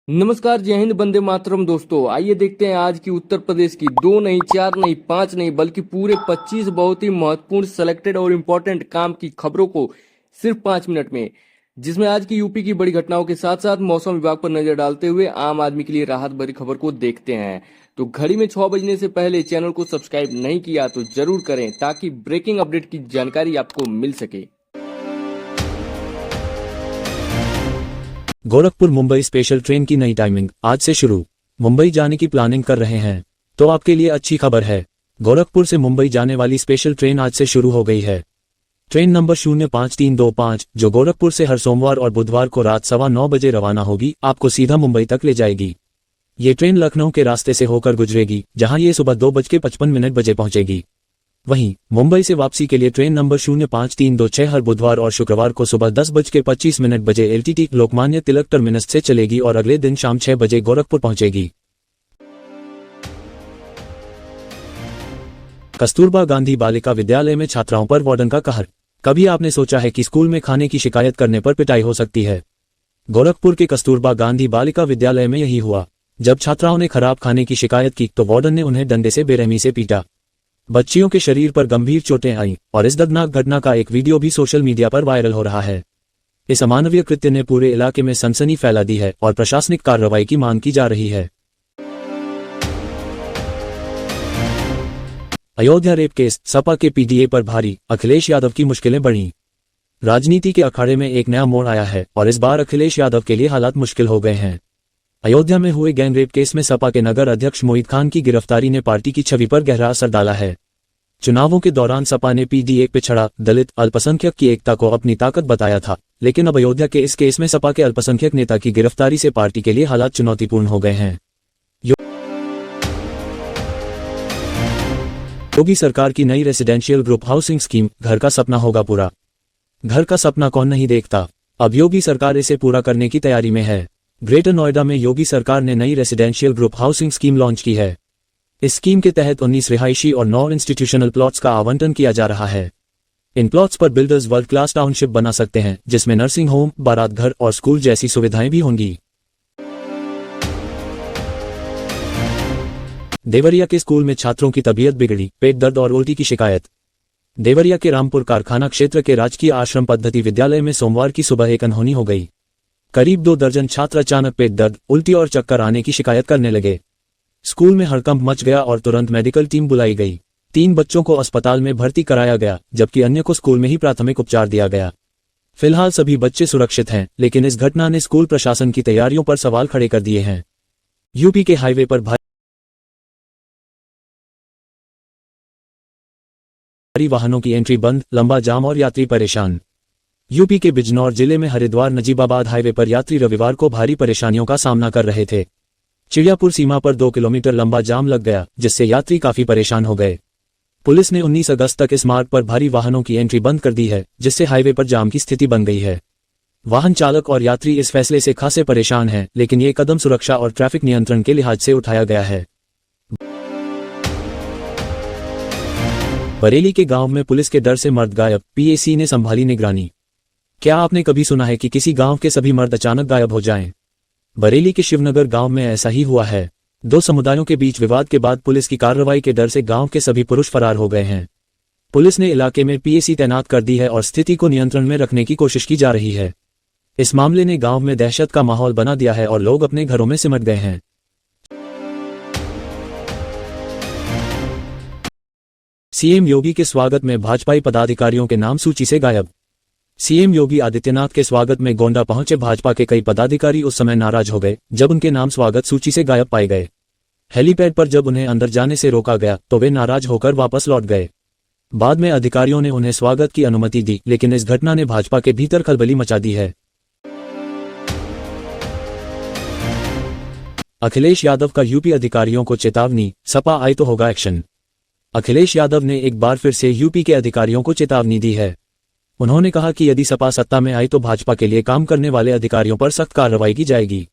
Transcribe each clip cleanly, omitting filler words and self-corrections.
नमस्कार, जय हिंद, वंदे मातरम। दोस्तों आइए देखते हैं आज की उत्तर प्रदेश की 2 नहीं, 4 नहीं, 5 नहीं बल्कि पूरे 25 बहुत ही महत्वपूर्ण सेलेक्टेड और इम्पोर्टेंट काम की खबरों को सिर्फ 5 मिनट में, जिसमें आज की यूपी की बड़ी घटनाओं के साथ साथ मौसम विभाग पर नजर डालते हुए आम आदमी के लिए राहत भरी खबर को देखते हैं। तो घड़ी में 6 बजने से पहले चैनल को सब्सक्राइब नहीं किया तो जरूर करें ताकि ब्रेकिंग अपडेट की जानकारी आपको मिल सके। गोरखपुर मुंबई स्पेशल ट्रेन की नई टाइमिंग आज से शुरू। मुंबई जाने की प्लानिंग कर रहे हैं तो आपके लिए अच्छी खबर है। गोरखपुर से मुंबई जाने वाली स्पेशल ट्रेन आज से शुरू हो गई है। ट्रेन नंबर 05325 जो गोरखपुर से हर सोमवार और बुधवार को रात 9:15 बजे रवाना होगी, आपको सीधा मुंबई तक ले जाएगी। ये ट्रेन लखनऊ के रास्ते से होकर गुजरेगी, जहां ये सुबह 2:55 बजे पहुंचेगी। वहीं मुंबई से वापसी के लिए ट्रेन नंबर 05326 हर बुधवार और शुक्रवार को सुबह 10:25 बजे एलटीटी लोकमान्य तिलक टर्मिनस से चलेगी और अगले दिन शाम 6 बजे गोरखपुर पहुंचेगी। कस्तूरबा गांधी बालिका विद्यालय में छात्राओं पर वार्डन का कहर। कभी आपने सोचा है कि स्कूल में खाने की शिकायत करने पर पिटाई हो सकती है? गोरखपुर के कस्तूरबा गांधी बालिका विद्यालय में यही हुआ। जब छात्राओं ने खराब खाने की शिकायत की तो वार्डन ने उन्हें डंडे से बेरहमी से पीटा। बच्चियों के शरीर पर गंभीर चोटें आईं और इस दर्दनाक घटना का एक वीडियो भी सोशल मीडिया पर वायरल हो रहा है। इस अमानवीय कृत्य ने पूरे इलाके में सनसनी फैला दी है और प्रशासनिक कार्रवाई की मांग की जा रही है। अयोध्या रेप केस, सपा के पीडीए पर भारी, अखिलेश यादव की मुश्किलें बढ़ीं। राजनीति के अखाड़े में एक नया मोड़ आया है और इस बार अखिलेश यादव के लिए हालात मुश्किल हो गए हैं। अयोध्या में हुए गैंग रेप केस में सपा के नगर अध्यक्ष मोहित खान की गिरफ्तारी ने पार्टी की छवि पर गहरा असर डाला है। चुनावों के दौरान सपा ने पीडीए पिछड़ा, दलित, अल्पसंख्यक की एकता को अपनी ताकत बताया था, लेकिन अब अयोध्या के इस केस में सपा के अल्पसंख्यक नेता की गिरफ्तारी से पार्टी के लिए हालात चुनौतीपूर्ण हो गए हैं। योगी सरकार की नई रेसिडेंशियल ग्रुप हाउसिंग स्कीम, घर का सपना होगा पूरा। घर का सपना कौन नहीं देखता, अब योगी सरकार इसे पूरा करने की तैयारी में है। ग्रेटर नोएडा में योगी सरकार ने नई residential group housing scheme launch की है। इस स्कीम के तहत 19 रिहायशी और 9 इंस्टीट्यूशनल प्लॉट्स का आवंटन किया जा रहा है। इन प्लॉट्स पर बिल्डर्स वर्ल्ड क्लास टाउनशिप बना सकते हैं, जिसमें नर्सिंग होम, बारात घर और स्कूल जैसी सुविधाएं भी होंगी। देवरिया के स्कूल में छात्रों की तबीयत बिगड़ी, पेट दर्द और उल्टी की शिकायत। देवरिया के रामपुर कारखाना क्षेत्र के राजकीय आश्रम पद्धति विद्यालय में सोमवार की सुबह एक अनहोनी हो गई। करीब 2 दर्जन छात्र अचानक पेट दर्द, उल्टी और चक्कर आने की शिकायत करने लगे। स्कूल में हड़कंप मच गया और तुरंत मेडिकल टीम बुलाई गई। 3 बच्चों को अस्पताल में भर्ती कराया गया, जबकि अन्य को स्कूल में ही प्राथमिक उपचार दिया गया। फिलहाल सभी बच्चे सुरक्षित हैं, लेकिन इस घटना ने स्कूल प्रशासन की तैयारियों पर सवाल खड़े कर दिए हैं। यूपी के हाईवे पर भारी वाहनों की एंट्री बंद, लंबा जाम और यात्री परेशान। यूपी के बिजनौर जिले में हरिद्वार नजीबाबाद हाईवे पर यात्री रविवार को भारी परेशानियों का सामना कर रहे थे। चिड़ियापुर सीमा पर 2 किलोमीटर लंबा जाम लग गया, जिससे यात्री काफी परेशान हो गए। पुलिस ने 19 अगस्त तक इस मार्ग पर भारी वाहनों की एंट्री बंद कर दी है, जिससे हाईवे पर जाम की स्थिति बन गई है। वाहन चालक और यात्री इस फैसले से खासे परेशान हैं, लेकिन ये कदम सुरक्षा और ट्रैफिक नियंत्रण के लिहाज से उठाया गया है। बरेली के गांव में पुलिस के डर से मर्द गायब, पीएसी ने संभाली निगरानी। क्या आपने कभी सुना है कि किसी गांव के सभी मर्द अचानक गायब हो जाएं? बरेली के शिवनगर गांव में ऐसा ही हुआ है। 2 समुदायों के बीच विवाद के बाद पुलिस की कार्रवाई के डर से गांव के सभी पुरुष फरार हो गए हैं। पुलिस ने इलाके में पीएसी तैनात कर दी है और स्थिति को नियंत्रण में रखने की कोशिश की जा रही है। इस मामले ने गांव में दहशत का माहौल बना दिया है और लोग अपने घरों में सिमट गए हैं। सीएम योगी के स्वागत में भाजपाई पदाधिकारियों के नाम सूची से गायब। सीएम योगी आदित्यनाथ के स्वागत में गोंडा पहुंचे भाजपा के कई पदाधिकारी उस समय नाराज हो गए जब उनके नाम स्वागत सूची से गायब पाए गए। हेलीपैड पर जब उन्हें अंदर जाने से रोका गया तो वे नाराज होकर वापस लौट गए। बाद में अधिकारियों ने उन्हें स्वागत की अनुमति दी, लेकिन इस घटना ने भाजपा के भीतर खलबली मचा दी है। अखिलेश यादव का यूपी अधिकारियों को चेतावनी, सपा आई तो होगा एक्शन। अखिलेश यादव ने एक बार फिर से यूपी के अधिकारियों को चेतावनी दी है। उन्होंने कहा कि यदि सपा सत्ता में आई तो भाजपा के लिए काम करने वाले अधिकारियों पर सख्त कार्रवाई की जाएगी।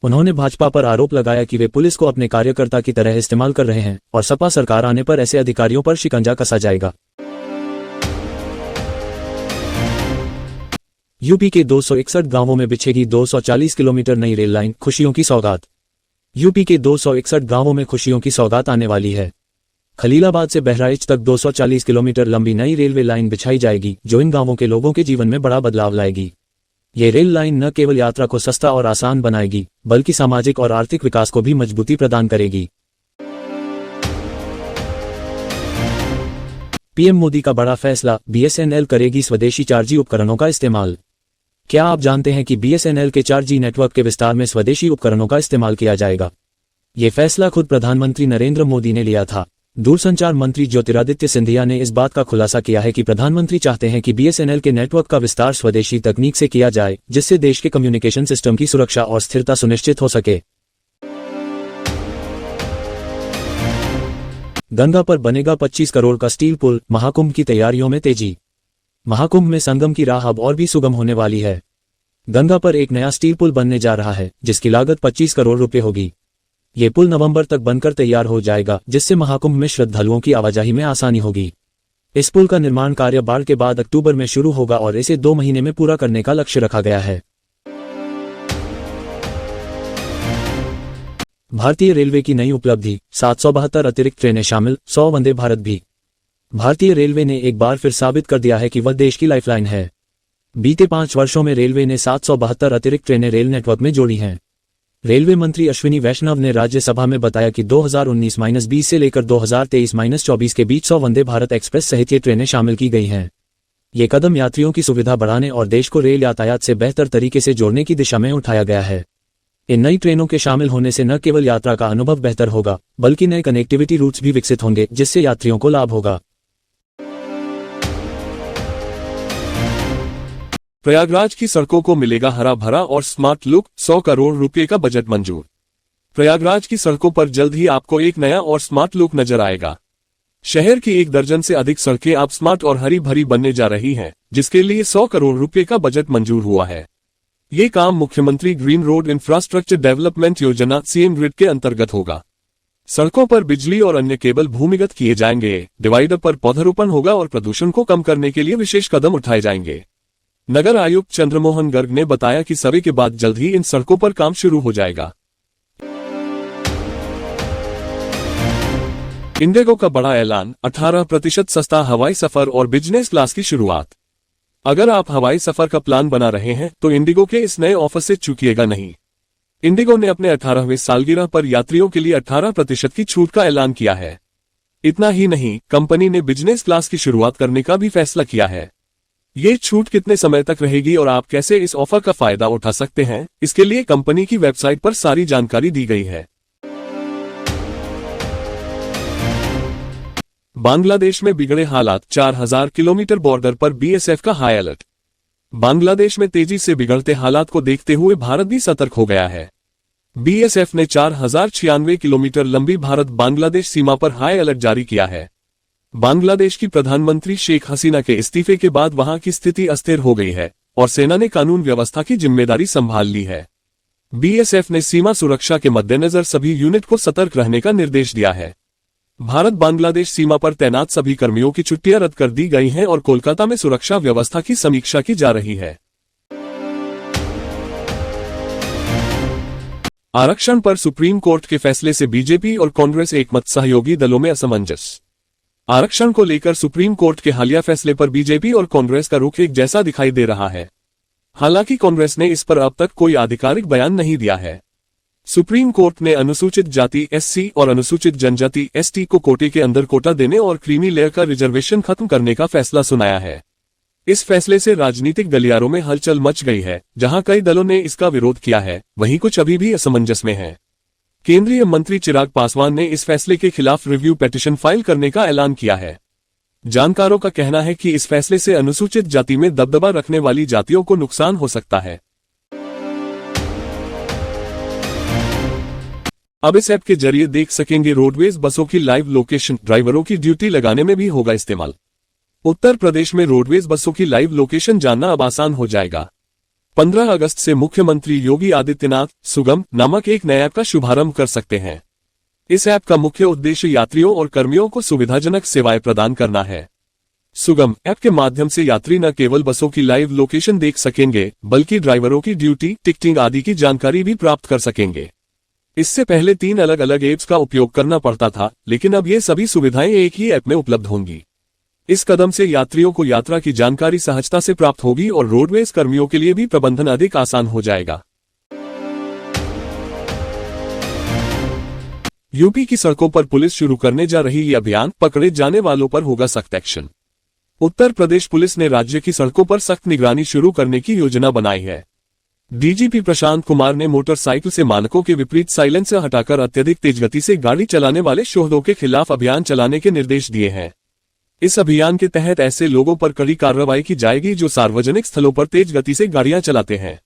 उन्होंने भाजपा पर आरोप लगाया कि वे पुलिस को अपने कार्यकर्ता की तरह इस्तेमाल कर रहे हैं और सपा सरकार आने पर ऐसे अधिकारियों पर शिकंजा कसा जाएगा। यूपी के 261 गांवों में बिछेगी 240 किलोमीटर नई रेल लाइन, खुशियों की सौगात। यूपी के 261 गांवों में खुशियों की सौगात आने वाली है। खलीलाबाद से बहराइच तक 240 किलोमीटर लंबी नई रेलवे लाइन बिछाई जाएगी, जो इन गांवों के लोगों के जीवन में बड़ा बदलाव लाएगी। ये रेल लाइन न केवल यात्रा को सस्ता और आसान बनाएगी, बल्कि सामाजिक और आर्थिक विकास को भी मजबूती प्रदान करेगी। पीएम मोदी का बड़ा फैसला, बीएसएनएल करेगी स्वदेशी 4G उपकरणों का इस्तेमाल। क्या आप जानते हैं कि बीएसएनएल के 4G नेटवर्क के विस्तार में स्वदेशी उपकरणों का इस्तेमाल किया जाएगा? ये फैसला खुद प्रधानमंत्री नरेंद्र मोदी ने लिया था। दूरसंचार मंत्री ज्योतिरादित्य सिंधिया ने इस बात का खुलासा किया है कि प्रधानमंत्री चाहते हैं कि बीएसएनएल के नेटवर्क का विस्तार स्वदेशी तकनीक से किया जाए, जिससे देश के कम्युनिकेशन सिस्टम की सुरक्षा और स्थिरता सुनिश्चित हो सके। गंगा पर बनेगा 25 करोड़ का स्टील पुल, महाकुंभ की तैयारियों में तेजी। महाकुंभ में संगम की राह अब और भी सुगम होने वाली है। गंगा पर एक नया स्टील पुल बनने जा रहा है, जिसकी लागत 25 करोड़ रुपए होगी। ये पुल नवंबर तक बनकर तैयार हो जाएगा, जिससे महाकुंभ में श्रद्धालुओं की आवाजाही में आसानी होगी। इस पुल का निर्माण कार्य बाढ़ के बाद अक्टूबर में शुरू होगा और इसे 2 महीने में पूरा करने का लक्ष्य रखा गया है। भारतीय रेलवे की नई उपलब्धि, 772 अतिरिक्त ट्रेनें शामिल, 100 वंदे भारत भी। भारतीय रेलवे ने एक बार फिर साबित कर दिया है कि वह देश की लाइफलाइन है। बीते 5 वर्षों में रेलवे ने 772 अतिरिक्त ट्रेनें रेल नेटवर्क में जोड़ी हैं। रेलवे मंत्री अश्विनी वैष्णव ने राज्यसभा में बताया कि 2019-20 से लेकर 2023-24 के बीच 100 वंदे भारत एक्सप्रेस सहित ये ट्रेनें शामिल की गई हैं। ये कदम यात्रियों की सुविधा बढ़ाने और देश को रेल यातायात से बेहतर तरीके से जोड़ने की दिशा में उठाया गया है। इन नई ट्रेनों के शामिल होने से न केवल यात्रा का अनुभव बेहतर होगा, बल्कि नए कनेक्टिविटी रूट्स भी विकसित होंगे, जिससे यात्रियों को लाभ होगा। प्रयागराज की सड़कों को मिलेगा हरा भरा और स्मार्ट लुक, 100 करोड़ रुपए का बजट मंजूर। प्रयागराज की सड़कों पर जल्द ही आपको एक नया और स्मार्ट लुक नजर आएगा। शहर की 1 दर्जन से अधिक सड़कें अब स्मार्ट और हरी भरी बनने जा रही हैं, जिसके लिए 100 करोड़ रुपए का बजट मंजूर हुआ है। ये काम मुख्यमंत्री ग्रीन रोड इंफ्रास्ट्रक्चर डेवलपमेंट योजना सीएम ग्रिड के अंतर्गत होगा। सड़कों पर बिजली और अन्य केबल भूमिगत किए जाएंगे, डिवाइडर पर पौधारोपण होगा और प्रदूषण को कम करने के लिए विशेष कदम उठाए जाएंगे। नगर आयुक्त चंद्रमोहन गर्ग ने बताया कि सर्वे के बाद जल्द ही इन सड़कों पर काम शुरू हो जाएगा। इंडिगो का बड़ा ऐलान, 18% सस्ता हवाई सफर और बिजनेस क्लास की शुरुआत। अगर आप हवाई सफर का प्लान बना रहे हैं तो इंडिगो के इस नए ऑफर से चूकिएगा नहीं। इंडिगो ने अपने 18वें सालगिरह पर यात्रियों के लिए 18% की छूट का ऐलान किया है। इतना ही नहीं, कंपनी ने बिजनेस क्लास की शुरुआत करने का भी फैसला किया है। ये छूट कितने समय तक रहेगी और आप कैसे इस ऑफर का फायदा उठा सकते हैं, इसके लिए कंपनी की वेबसाइट पर सारी जानकारी दी गई है। बांग्लादेश में बिगड़े हालात, 4000 किलोमीटर बॉर्डर पर बीएसएफ का हाई अलर्ट। बांग्लादेश में तेजी से बिगड़ते हालात को देखते हुए भारत भी सतर्क हो गया है। बीएसएफ ने 4096 किलोमीटर लंबी भारत बांग्लादेश सीमा पर हाई अलर्ट जारी किया है। बांग्लादेश की प्रधानमंत्री शेख हसीना के इस्तीफे के बाद वहां की स्थिति अस्थिर हो गई है और सेना ने कानून व्यवस्था की जिम्मेदारी संभाल ली है। बीएसएफ ने सीमा सुरक्षा के मद्देनजर सभी यूनिट को सतर्क रहने का निर्देश दिया है। भारत बांग्लादेश सीमा पर तैनात सभी कर्मियों की छुट्टियां रद्द कर दी गई हैं और कोलकाता में सुरक्षा व्यवस्था की समीक्षा की जा रही है। आरक्षण पर सुप्रीम कोर्ट के फैसले से बीजेपी और कांग्रेस एकमत, सहयोगी दलों में असमंजस। आरक्षण को लेकर सुप्रीम कोर्ट के हालिया फैसले पर बीजेपी और कांग्रेस का रुख एक जैसा दिखाई दे रहा है। हालांकि कांग्रेस ने इस पर अब तक कोई आधिकारिक बयान नहीं दिया है। सुप्रीम कोर्ट ने अनुसूचित जाति एससी और अनुसूचित जनजाति एसटी को कोटे के अंदर कोटा देने और क्रीमी लेयर का रिजर्वेशन खत्म करने का फैसला सुनाया है। इस फैसले से राजनीतिक गलियारों में हलचल मच गई है। जहां कई दलों ने इसका विरोध किया है, वहीं कुछ अभी भी असमंजस में हैं। केंद्रीय मंत्री चिराग पासवान ने इस फैसले के खिलाफ रिव्यू पिटीशन फाइल करने का ऐलान किया है। जानकारों का कहना है कि इस फैसले से अनुसूचित जाति में दबदबा रखने वाली जातियों को नुकसान हो सकता है। अब इस ऐप के जरिए देख सकेंगे रोडवेज बसों की लाइव लोकेशन, ड्राइवरों की ड्यूटी लगाने में भी होगा इस्तेमाल। उत्तर प्रदेश में रोडवेज बसों की लाइव लोकेशन जानना अब आसान हो जाएगा। 15 अगस्त से मुख्यमंत्री योगी आदित्यनाथ सुगम नामक एक नए ऐप का शुभारंभ कर सकते हैं। इस ऐप का मुख्य उद्देश्य यात्रियों और कर्मियों को सुविधाजनक सेवाएं प्रदान करना है। सुगम ऐप के माध्यम से यात्री न केवल बसों की लाइव लोकेशन देख सकेंगे बल्कि ड्राइवरों की ड्यूटी, टिकटिंग आदि की जानकारी भी प्राप्त कर सकेंगे। इससे पहले 3 अलग अलग ऐप्स का उपयोग करना पड़ता था, लेकिन अब ये सभी सुविधाएं एक ही ऐप में उपलब्ध होंगी। इस कदम से यात्रियों को यात्रा की जानकारी सहजता से प्राप्त होगी और रोडवेज कर्मियों के लिए भी प्रबंधन अधिक आसान हो जाएगा। यूपी की सड़कों पर पुलिस शुरू करने जा रही ये अभियान, पकड़े जाने वालों पर होगा सख्त एक्शन। उत्तर प्रदेश पुलिस ने राज्य की सड़कों पर सख्त निगरानी शुरू करने की योजना बनाई है। डीजीपी प्रशांत कुमार ने मोटरसाइकिल से मानकों के विपरीत साइलेंसर हटाकर अत्यधिक तेज गति से गाड़ी चलाने वाले शोहदों के खिलाफ अभियान चलाने के निर्देश दिए हैं। इस अभियान के तहत ऐसे लोगों पर कड़ी कार्रवाई की जाएगी जो सार्वजनिक स्थलों पर तेज गति से गाड़ियां चलाते हैं।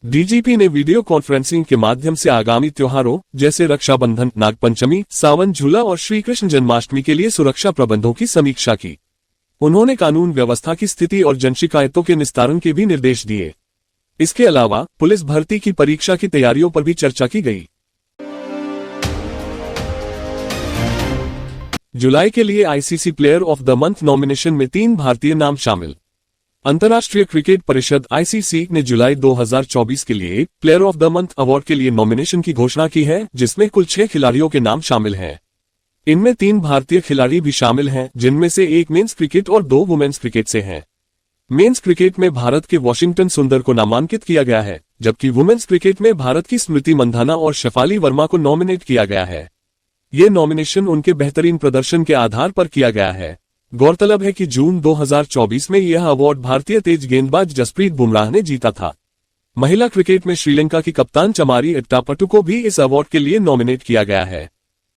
डीजीपी ने वीडियो कॉन्फ्रेंसिंग के माध्यम से आगामी त्योहारों जैसे रक्षाबंधन, नागपंचमी, सावन झूला और श्री कृष्ण जन्माष्टमी के लिए सुरक्षा प्रबंधों की समीक्षा की। उन्होंने कानून व्यवस्था की स्थिति और जनशिकायतों के निस्तारण के भी निर्देश दिए। इसके अलावा पुलिस भर्ती की परीक्षा की तैयारियों पर भी चर्चा की गई। जुलाई के लिए ICC player of the month nomination में 3 भारतीय नाम शामिल। अंतर्राष्ट्रीय क्रिकेट परिषद आईसीसी ने जुलाई 2024 के लिए player of the month award के लिए नॉमिनेशन की घोषणा की है, जिसमें कुल 6 खिलाड़ियों के नाम शामिल हैं। इनमें 3 भारतीय खिलाड़ी भी शामिल हैं, जिनमें से 1 मेंस क्रिकेट और 2 वुमेन्स क्रिकेट से हैं। मेंस क्रिकेट में भारत के वॉशिंगटन सुंदर को नामांकित किया गया है, जबकि वुमेन्स क्रिकेट में भारत की स्मृति मंधाना और शेफाली वर्मा को नॉमिनेट किया गया है। ये नॉमिनेशन उनके बेहतरीन प्रदर्शन के आधार पर किया गया है। गौरतलब है कि जून 2024 में यह अवार्ड भारतीय तेज गेंदबाज जसप्रीत बुमराह ने जीता था। महिला क्रिकेट में श्रीलंका की कप्तान चमारी एट्टापट्टू को भी इस अवार्ड के लिए नॉमिनेट किया गया है।